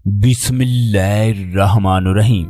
बिस्मिल्लाहिर्रहमानुर्रहीम।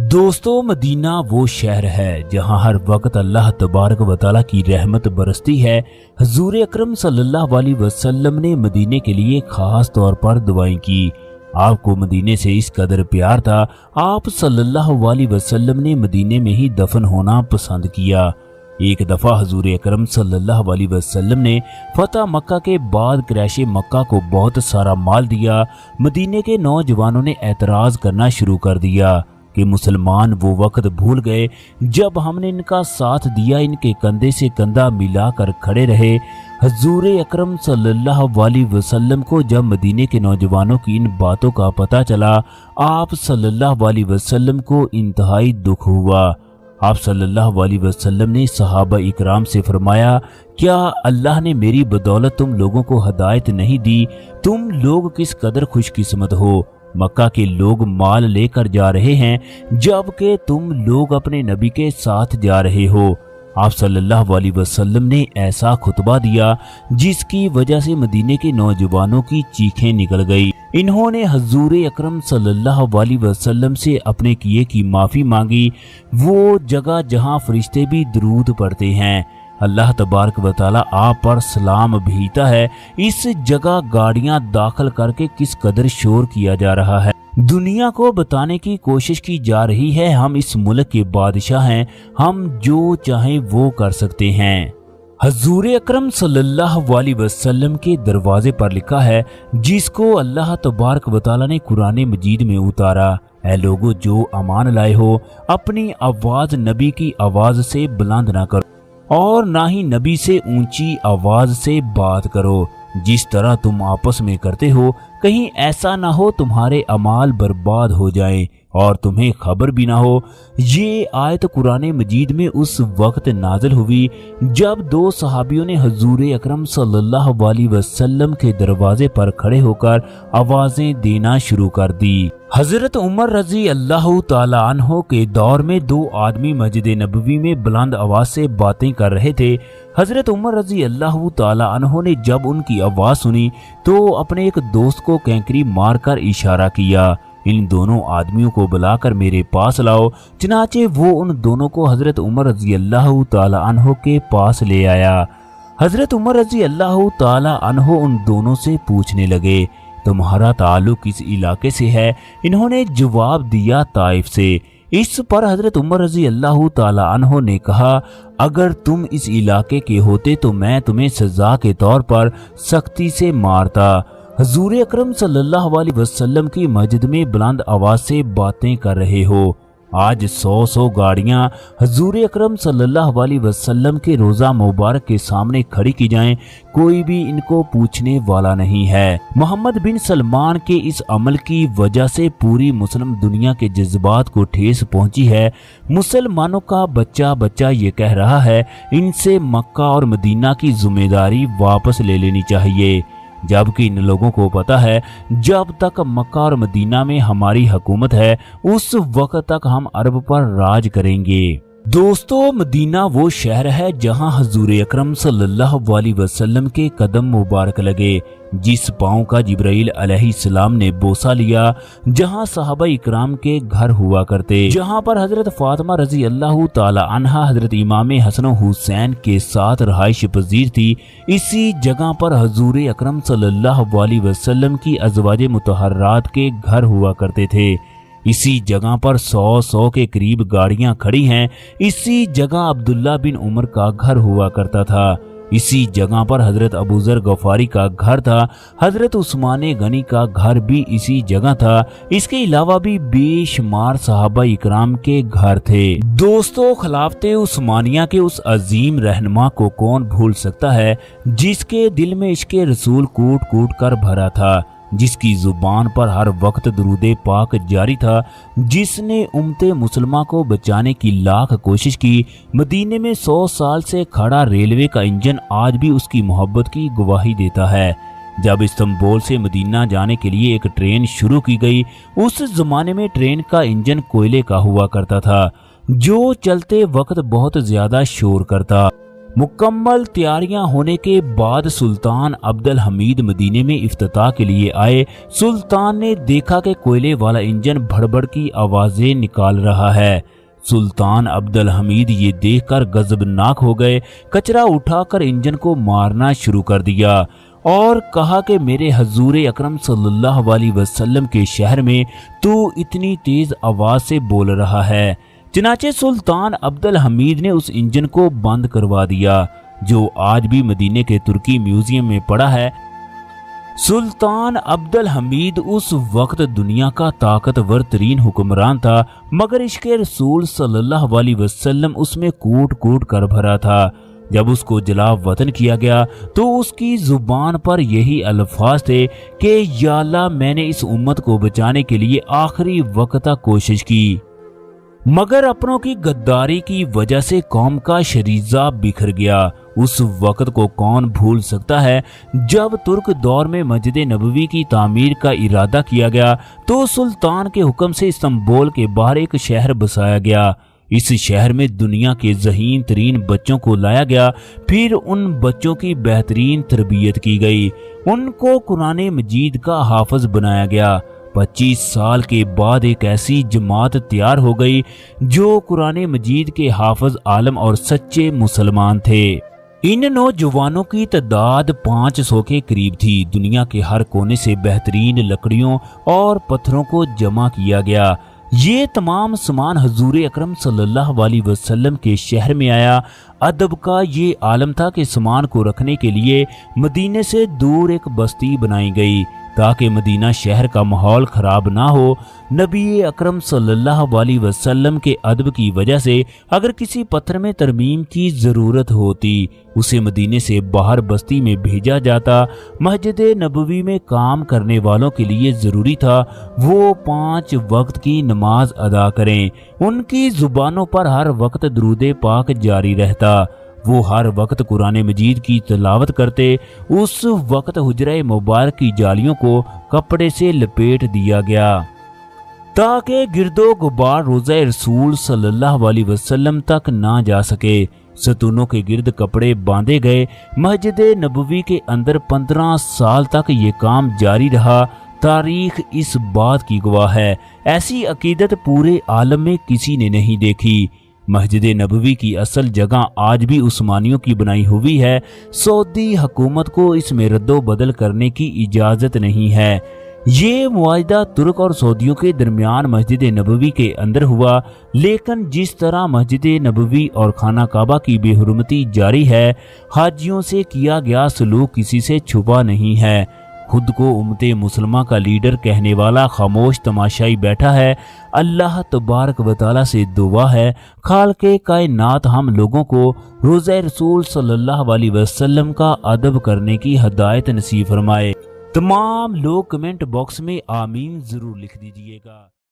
दोस्तों, मदीना वो शहर है जहां हर वक्त अल्लाह तबारक व तआला की रहमत बरसती है। हुजूर अकरम सल्लल्लाहु अलैहि वसल्लम ने मदीने के लिए खास तौर पर दुआएं की। आपको मदीने से इस कदर प्यार था, आप सल्लल्लाहु अलैहि वसल्लम ने मदीने में ही दफन होना पसंद किया। एक दफा हुजूर अकरम सल्लल्लाहु अलैहि वसल्लम ने फतह मक्का के बाद क्रैशे मक्का को बहुत सारा माल दिया। मदीने के नौजवानों ने एतराज करना शुरू कर दिया कि मुसलमान वो वक्त भूल गए जब हमने इनका साथ दिया, इनके कंधे से कंधा मिलाकर खड़े रहे। हुजूर अकरम सल्लल्लाहु अलैहि वसल्लम को जब मदीने के नौजवानों की इन बातों का पता चला, आप सल्लल्लाहु अलैहि वसल्लम को इंतहाई दुख हुआ। आप सल्लल्लाहु अलैहि वसल्लम ने सहाबा इकराम से फरमाया, क्या अल्लाह ने मेरी बदौलत तुम लोगों को हदायत नहीं दी? तुम लोग किस कदर खुशकिस्मत हो। मक्का के लोग माल लेकर जा रहे हैं जबकि तुम लोग अपने नबी के साथ जा रहे हो। आप सल्लल्लाहु अलैहि वसल्लम ने ऐसा खुतबा दिया जिसकी वजह से मदीने के नौजवानों की चीखें निकल गई। इन्होंने हुजूर अकरम सल्लल्लाहु अलैहि वसल्लम से अपने किए की माफ़ी मांगी। वो जगह जहां फरिश्ते भी दरूद पढ़ते हैं, अल्लाह तबारक व तआला आप पर सलाम भेजता है, इस जगह गाड़ियां दाखिल करके किस कदर शोर किया जा रहा है। दुनिया को बताने की कोशिश की जा रही है हम इस मुल्क के बादशाह हैं, हम जो चाहें वो कर सकते हैं। हुजूर अकरम सल्लल्लाहु अलैहि वसल्लम के दरवाजे पर लिखा है, जिसको अल्लाह तबारक व तआला ने कुरान मजीद में उतारा, ऐ लोगो जो अमान लाए हो, अपनी आवाज नबी की आवाज से बुलंद ना करो और ना ही नबी से ऊंची आवाज से बात करो जिस तरह तुम आपस में करते हो। कहीं ऐसा ना हो तुम्हारे अमाल बर्बाद हो जाएं और तुम्हें खबर भी ना हो। ये आयत कुरान मजीद में उस वक्त नाज़िल हुई जब दो सहाबियों ने हुजूर अकरम सल्लल्लाहु अलैहि वसल्लम के दरवाजे पर खड़े होकर आवाजें देना शुरू कर दी। हजरत उमर रजी अल्लाह ताला अन्हो के दौर में दो आदमी मस्जिद नबवी में बुलंद आवाज से बातें कर रहे थे। हजरत उमर रजी अल्लाह ताला अन्हो ने जब उनकी आवाज सुनी तो अपने एक दोस्त को कैंकरी मारकर इशारा किया, इन दोनों आदमियों को बुलाकर मेरे पास लाओ। चनाचे वो उन दोनों को हजरत उमर रजी अल्लाह ताला अन्हो के पास ले आया। हजरत उमर रजी अल्लाह ताला अन्हो उन दोनों से पूछने लगे, तुम्हारा ताल्लुक किस इलाके से है? इन्होंने जवाब दिया, ताइफ से। इस पर हजरत उमर रजी अल्लाह ताला अन्हो ने कहा, अगर तुम इस इलाके के होते तो मैं तुम्हें सजा के तौर पर सख्ती से मारता। हुजूर अकरम सल्लल्लाहु अलैहि वसल्लम की मस्जिद में बुलंद आवाज से बातें कर रहे हो। आज 100 गाड़ियां हुजूर अकरम सल्लल्लाहु अलैहि वसल्लम के रोजा मुबारक के सामने खड़ी की जाएं, कोई भी इनको पूछने वाला नहीं है। मोहम्मद बिन सलमान के इस अमल की वजह से पूरी मुस्लिम दुनिया के जज्बात को ठेस पहुंची है। मुसलमानों का बच्चा बच्चा ये कह रहा है, इनसे मक्का और मदीना की जिम्मेदारी वापस ले लेनी चाहिए, जबकि इन लोगों को पता है जब तक मक्का और मदीना में हमारी हुकूमत है उस वक्त तक हम अरब पर राज करेंगे। दोस्तों, मदीना वो शहर है जहां हुजूर अकरम सल्लल्लाहु अलैहि वसल्लम के कदम मुबारक लगे, जिस पांव का जिब्राइल अलैहिस्सलाम ने बोसा लिया, जहां सहाबा इकराम के घर हुआ करते, जहां पर हजरत फातिमा रजी अल्लाह ताला अन्हा हजरत इमाम हसन हुसैन के साथ रहाइश पजीर थी। इसी जगह पर हुजूर अकरम सल्लल्लाहु अलैहि वसल्लम की अज़वाजे मुतहर्रात के घर हुआ करते थे। इसी जगह पर 100 के करीब गाड़ियां खड़ी हैं। इसी जगह अब्दुल्ला बिन उमर का घर हुआ करता था। इसी जगह पर हजरत अबू ज़र गफारी का घर था। हजरत उस्मान गनी का घर भी इसी जगह था। इसके अलावा भी बेशुमार सहाबा इकराम के घर थे। दोस्तों, खिलाफते उस्मानिया के उस अजीम रहनुमा को कौन भूल सकता है जिसके दिल में इश्क़े रसूल कूट कूट कर भरा था, जिसकी जुबान पर हर वक्त दुरूदे पाक जारी था, जिसने उम्मते मुसलमान को बचाने की लाख कोशिश की। मदीने में 100 साल से खड़ा रेलवे का इंजन आज भी उसकी मोहब्बत की गवाही देता है। जब इस्तांबुल से मदीना जाने के लिए एक ट्रेन शुरू की गई, उस जमाने में ट्रेन का इंजन कोयले का हुआ करता था जो चलते वक्त बहुत ज्यादा शोर करता। मुकम्मल तैयारियां होने के बाद सुल्तान अब्दुल हमीद मदीने में इफ्तिताह के लिए आए। सुल्तान ने देखा कि कोयले वाला इंजन भड़बड़ की आवाजें निकाल रहा है। सुल्तान अब्दुल हमीद ये देखकर गजबनाक हो गए। कचरा उठाकर इंजन को मारना शुरू कर दिया और कहा कि मेरे हजूर अकरम सल्लल्लाहु अलैहि वसल्लम के शहर में तू इतनी तेज आवाज से बोल रहा है। चनाचे सुल्तान अब्दुल हमीद ने उस इंजन को बंद करवा दिया, जो आज भी मदीने के तुर्की म्यूजियम में पड़ा है। सुल्तान अब्दुल हमीद उस वक्त दुनिया का ताकतवर तरीन हुक्मरान था, मगर इश्क़े रसूल सल्लल्लाहु अलैहि वसल्लम उसमें कूट कूट कर भरा था। जब उसको जला वतन किया गया तो उसकी जुबान पर यही अल्फाज थे कि या अल्लाह, मैंने इस उम्मत को बचाने के लिए आखिरी वक्त तक कोशिश की, मगर अपनों की गद्दारी की वजह से कौम का शरीजा बिखर गया। उस वक्त को कौन भूल सकता है जब तुर्क दौर में मस्जिद नबवी की तामीर का इरादा किया गया तो सुल्तान के हुक्म से इस्तांबुल के बाहर एक शहर बसाया गया। इस शहर में दुनिया के ज़हीन तरीन बच्चों को लाया गया। फिर उन बच्चों की बेहतरीन तरबियत की गई, उनको कुरान मजीद का हाफिज बनाया गया। 25 साल के बाद एक ऐसी जमात तैयार हो गई जो कुरान मजीद के हाफिज आलम और सच्चे मुसलमान थे। इन नौजवानों की तादाद 500 के करीब थी। दुनिया के हर कोने से बेहतरीन लकड़ियों और पत्थरों को जमा किया गया। ये तमाम सामान हजूर अकरम सल्लल्लाहु अलैहि वसल्लम के शहर में आया। अदब का ये आलम था कि सामान को रखने के लिए मदीने से दूर एक बस्ती बनाई गई ताकि मदीना शहर का माहौल खराब ना हो। नबी अकरम सल्लल्लाहु अलैहि वसल्लम के अदब की वजह से अगर किसी पत्थर में तरमीम की ज़रूरत होती उसे मदीने से बाहर बस्ती में भेजा जाता। मस्जिद नबवी में काम करने वालों के लिए ज़रूरी था वो 5 वक्त की नमाज अदा करें। उनकी ज़ुबानों पर हर वक्त दुरूद पाक जारी रहता। वो हर वक्त कुरान मजीद की तिलावत करते। उस वक्त हुजरा मुबारक की जालियों को कपड़े से लपेट दिया गया ताकि गिरदो गुबार रोज़ा रसूल सल्लल्लाहु अलैहि वसल्लम तक ना जा सके। सतूनों के गिर्द कपड़े बांधे गए। मस्जिद नबवी के अंदर 15 साल तक ये काम जारी रहा। तारीख इस बात की गवाह है। ऐसी अकीदत पूरे आलम में किसी ने नहीं देखी। मस्जिद नबवी की असल जगह आज भी उस्मानियों की बनाई हुई है। सऊदी हुकूमत को इसमें रद्दो बदल करने की इजाज़त नहीं है। ये मुआहदा तुर्क और सऊदियों के दरमियान मस्जिद नबवी के अंदर हुआ, लेकिन जिस तरह मस्जिद नबवी और खाना काबा की बेहुरमती जारी है, हाजियों से किया गया सलूक किसी से छुपा नहीं है। खुद को उम्मते मुसलमा का लीडर कहने वाला खामोश तमाशाई बैठा है। अल्लाह तबारक व तआला से दुआ है खालिक़े कायनात हम लोगों को रोज़ा रसूल सल्लल्लाहु अलैहि वसल्लम का अदब करने की हिदायत नसीब फरमाए। तमाम लोग कमेंट बॉक्स में आमीन जरूर लिख दीजिएगा।